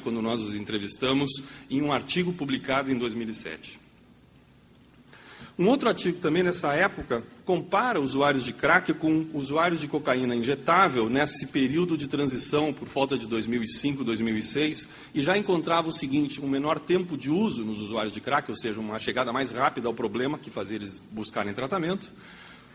quando nós os entrevistamos, em um artigo publicado em 2007. Um outro artigo também nessa época compara usuários de crack com usuários de cocaína injetável nesse período de transição por volta de 2005, 2006, e já encontrava o seguinte: um menor tempo de uso nos usuários de crack, ou seja, uma chegada mais rápida ao problema que fazia eles buscarem tratamento,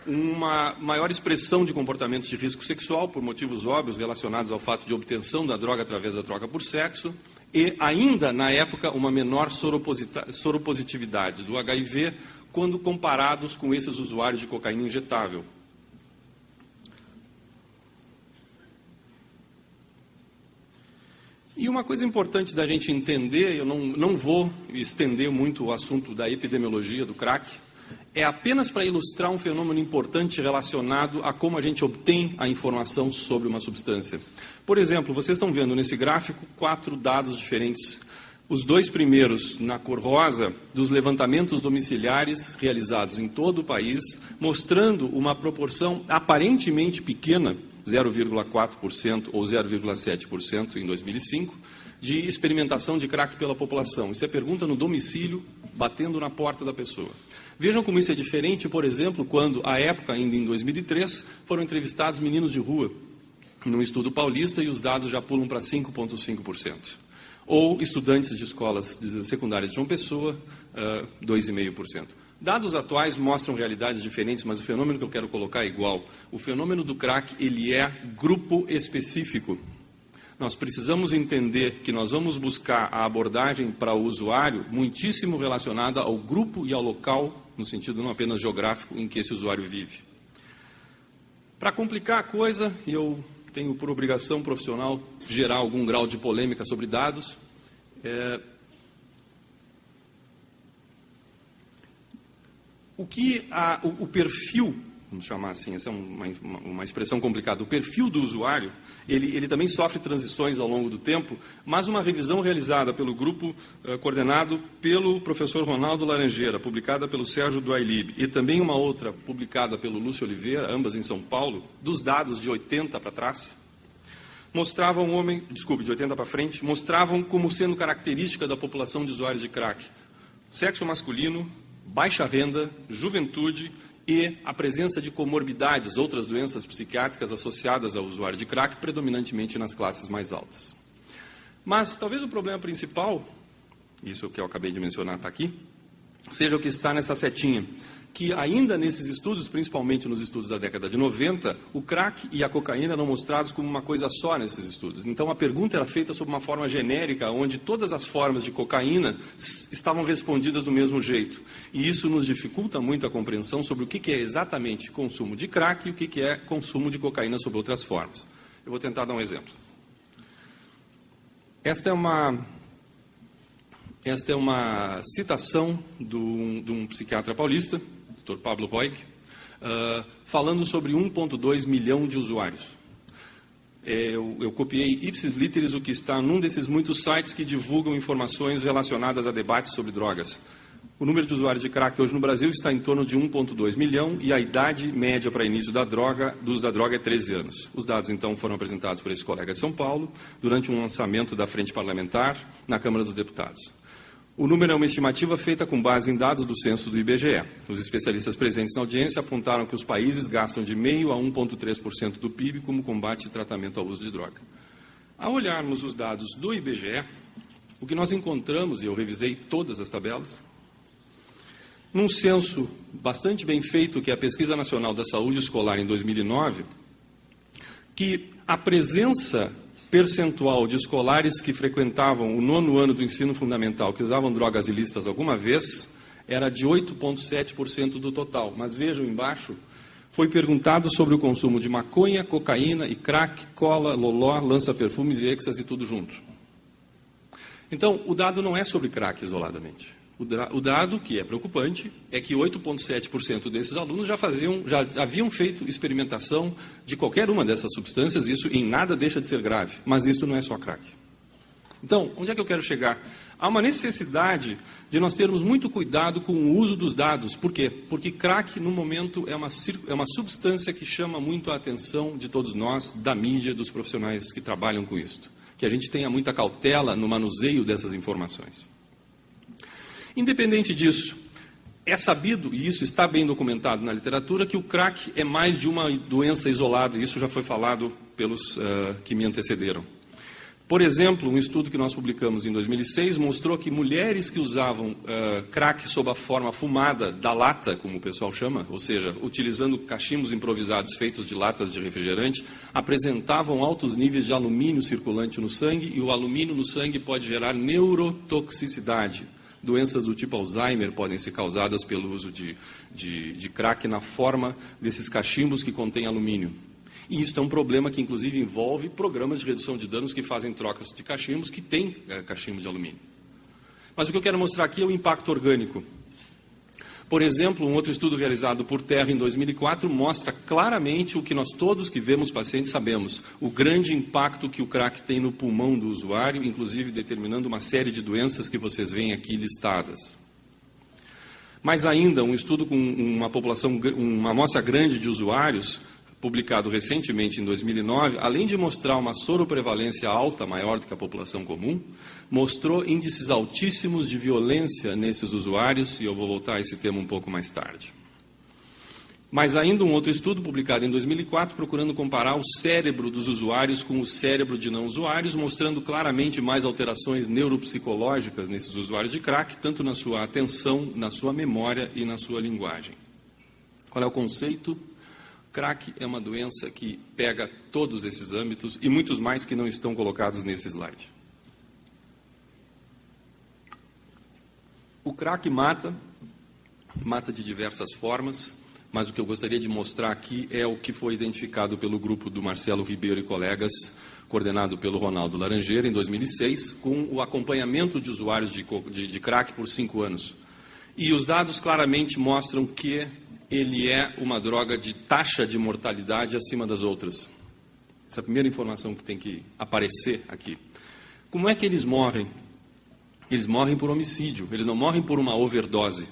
uma maior expressão de comportamentos de risco sexual por motivos óbvios relacionados ao fato de obtenção da droga através da troca por sexo, e ainda, na época, uma menor soropositividade do HIV quando comparados com esses usuários de cocaína injetável. E uma coisa importante da gente entender, eu não vou estender muito o assunto da epidemiologia do crack, é apenas para ilustrar um fenômeno importante relacionado a como a gente obtém a informação sobre uma substância. Por exemplo, vocês estão vendo nesse gráfico 4 dados diferentes. Os 2 primeiros, na cor rosa, dos levantamentos domiciliares realizados em todo o país, mostrando uma proporção aparentemente pequena, 0,4% ou 0,7% em 2005, de experimentação de crack pela população. Isso é pergunta no domicílio, batendo na porta da pessoa. Vejam como isso é diferente, por exemplo, quando, à época, ainda em 2003, foram entrevistados meninos de rua, num estudo paulista, e os dados já pulam para 5,5%. Ou estudantes de escolas secundárias de João Pessoa, 2,5%. Dados atuais mostram realidades diferentes, mas o fenômeno que eu quero colocar é igual. O fenômeno do crack, ele é grupo específico. Nós precisamos entender que nós vamos buscar a abordagem para o usuário muitíssimo relacionada ao grupo e ao local, no sentido não apenas geográfico, em que esse usuário vive. Para complicar a coisa, eu tenho por obrigação profissional gerar algum grau de polêmica sobre dados. O perfil, vamos chamar assim, essa é uma expressão complicada, o perfil do usuário, ele também sofre transições ao longo do tempo, mas uma revisão realizada pelo grupo coordenado pelo professor Ronaldo Laranjeira, publicada pelo Sérgio Duailib, e também uma outra publicada pelo Lúcio Oliveira, ambas em São Paulo, dos dados de 80 para trás, mostravam de 80 para frente, mostravam como sendo característica da população de usuários de crack: sexo masculino, baixa renda, juventude e a presença de comorbidades, outras doenças psiquiátricas associadas ao usuário de crack, predominantemente nas classes mais altas. Mas talvez o problema principal, isso que eu acabei de mencionar está aqui, seja o que está nessa setinha, que ainda nesses estudos, principalmente nos estudos da década de 90, o crack e a cocaína eram mostrados como uma coisa só nesses estudos. Então a pergunta era feita sob uma forma genérica, onde todas as formas de cocaína estavam respondidas do mesmo jeito. E isso nos dificulta muito a compreensão sobre o que é exatamente consumo de crack e o que é consumo de cocaína sob outras formas. Eu vou tentar dar um exemplo. Esta é uma citação de um psiquiatra paulista, Dr. Pablo Roig, falando sobre 1,2 milhão de usuários. Eu copiei ipsis literis o que está num desses muitos sites que divulgam informações relacionadas a debates sobre drogas. O número de usuários de crack hoje no Brasil está em torno de 1,2 milhão e a idade média para início do uso da droga é 13 anos. Os dados, então, foram apresentados por esse colega de São Paulo durante um lançamento da Frente Parlamentar na Câmara dos Deputados. O número é uma estimativa feita com base em dados do censo do IBGE. Os especialistas presentes na audiência apontaram que os países gastam de 0,5% a 1,3% do PIB como combate e tratamento ao uso de droga. Ao olharmos os dados do IBGE, o que nós encontramos, e eu revisei todas as tabelas, num censo bastante bem feito, que é a Pesquisa Nacional da Saúde Escolar em 2009, que a presença percentual de escolares que frequentavam o 9º ano do ensino fundamental, que usavam drogas ilícitas alguma vez, era de 8,7% do total. Mas vejam embaixo, foi perguntado sobre o consumo de maconha, cocaína e crack, cola, loló, lança-perfumes e êxtase, tudo junto. Então, o dado não é sobre crack isoladamente. O dado, que é preocupante, é que 8,7% desses alunos já haviam feito experimentação de qualquer uma dessas substâncias. Isso em nada deixa de ser grave, mas isso não é só crack. Então, onde é que eu quero chegar? Há uma necessidade de nós termos muito cuidado com o uso dos dados. Por quê? Porque crack, no momento, é uma substância que chama muito a atenção de todos nós, da mídia, dos profissionais que trabalham com isso. que a gente tenha muita cautela no manuseio dessas informações. Independente disso, é sabido, e isso está bem documentado na literatura, que o crack é mais de uma doença isolada, e isso já foi falado pelos que me antecederam. Por exemplo, um estudo que nós publicamos em 2006 mostrou que mulheres que usavam crack sob a forma fumada da lata, como o pessoal chama, ou seja, utilizando cachimbos improvisados feitos de latas de refrigerante, apresentavam altos níveis de alumínio circulante no sangue, e o alumínio no sangue pode gerar neurotoxicidade. Doenças do tipo Alzheimer podem ser causadas pelo uso de crack na forma desses cachimbos que contêm alumínio. E isso é um problema que, inclusive, envolve programas de redução de danos que fazem trocas de cachimbos que têm cachimbo de alumínio. Mas o que eu quero mostrar aqui é o impacto orgânico. Por exemplo, um outro estudo realizado por Terra em 2004 mostra claramente o que nós todos que vemos pacientes sabemos, o grande impacto que o crack tem no pulmão do usuário, inclusive determinando uma série de doenças que vocês veem aqui listadas. Mais ainda, um estudo com uma amostra grande de usuários, publicado recentemente em 2009, além de mostrar uma soroprevalência alta, maior do que a população comum, mostrou índices altíssimos de violência nesses usuários, e eu vou voltar a esse tema um pouco mais tarde. Mas ainda um outro estudo, publicado em 2004, procurando comparar o cérebro dos usuários com o cérebro de não usuários, mostrando claramente mais alterações neuropsicológicas nesses usuários de crack, tanto na sua atenção, na sua memória e na sua linguagem. Qual é o conceito? Crack é uma doença que pega todos esses âmbitos e muitos mais que não estão colocados nesse slide. O crack mata de diversas formas, mas o que eu gostaria de mostrar aqui é o que foi identificado pelo grupo do Marcelo Ribeiro e colegas, coordenado pelo Ronaldo Laranjeira, em 2006, com o acompanhamento de usuários de crack por 5 anos. E os dados claramente mostram que ele é uma droga de taxa de mortalidade acima das outras. Essa é a primeira informação que tem que aparecer aqui. Como é que eles morrem? Eles morrem por homicídio, eles não morrem por uma overdose,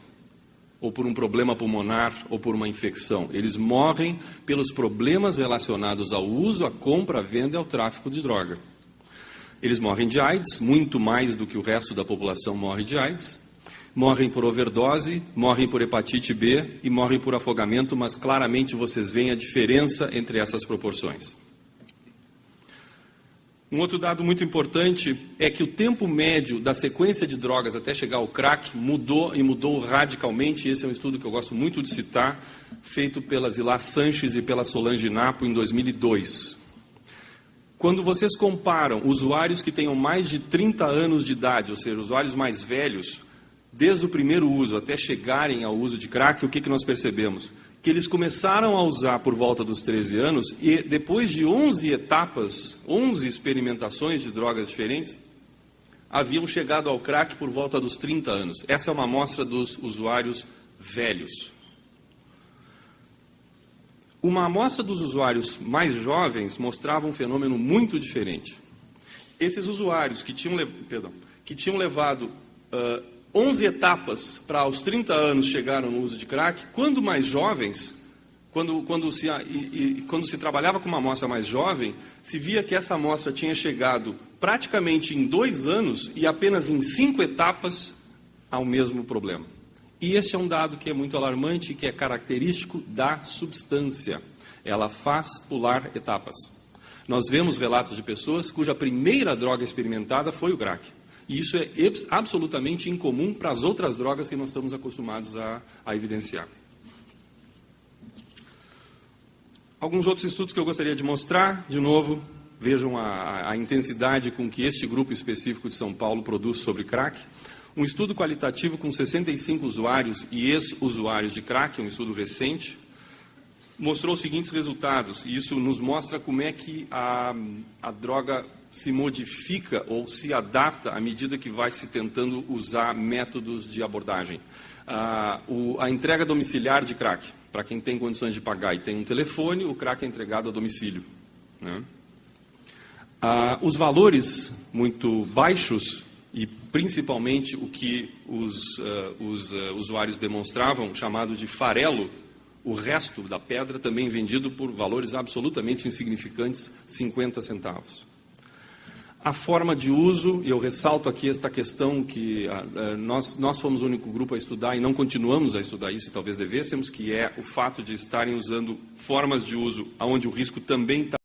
ou por um problema pulmonar, ou por uma infecção. Eles morrem pelos problemas relacionados ao uso, à compra, à venda e ao tráfico de droga. Eles morrem de AIDS, muito mais do que o resto da população morre de AIDS. Morrem por overdose, morrem por hepatite B e morrem por afogamento, mas claramente vocês veem a diferença entre essas proporções. Um outro dado muito importante é que o tempo médio da sequência de drogas até chegar ao crack mudou e mudou radicalmente. Esse é um estudo que eu gosto muito de citar, feito pela Zilar Sanches e pela Solange Napo em 2002. Quando vocês comparam usuários que tenham mais de 30 anos de idade, ou seja, usuários mais velhos, desde o primeiro uso até chegarem ao uso de crack, o que nós percebemos? Que eles começaram a usar por volta dos 13 anos e depois de 11 etapas, 11 experimentações de drogas diferentes, haviam chegado ao crack por volta dos 30 anos. Essa é uma amostra dos usuários velhos. Uma amostra dos usuários mais jovens mostrava um fenômeno muito diferente. Esses usuários que tinham levado 11 etapas para aos 30 anos chegaram no uso de crack, quando mais jovens, quando se trabalhava com uma amostra mais jovem, se via que essa amostra tinha chegado praticamente em 2 anos e apenas em 5 etapas ao mesmo problema. E esse é um dado que é muito alarmante e que é característico da substância. Ela faz pular etapas. Nós vemos relatos de pessoas cuja primeira droga experimentada foi o crack. E isso é absolutamente incomum para as outras drogas que nós estamos acostumados a evidenciar. Alguns outros estudos que eu gostaria de mostrar, de novo, vejam a intensidade com que este grupo específico de São Paulo produz sobre crack. Um estudo qualitativo com 65 usuários e ex-usuários de crack, um estudo recente, mostrou os seguintes resultados. E isso nos mostra como é que a droga se modifica ou se adapta à medida que vai se tentando usar métodos de abordagem. A entrega domiciliar de crack, para quem tem condições de pagar e tem um telefone, o crack é entregado a domicílio, né? Os valores muito baixos e principalmente o que os usuários demonstravam, chamado de farelo, o resto da pedra também vendido por valores absolutamente insignificantes, 50 centavos. A forma de uso, e eu ressalto aqui esta questão que nós fomos o único grupo a estudar e não continuamos a estudar isso, e talvez devêssemos, que é o fato de estarem usando formas de uso onde o risco também está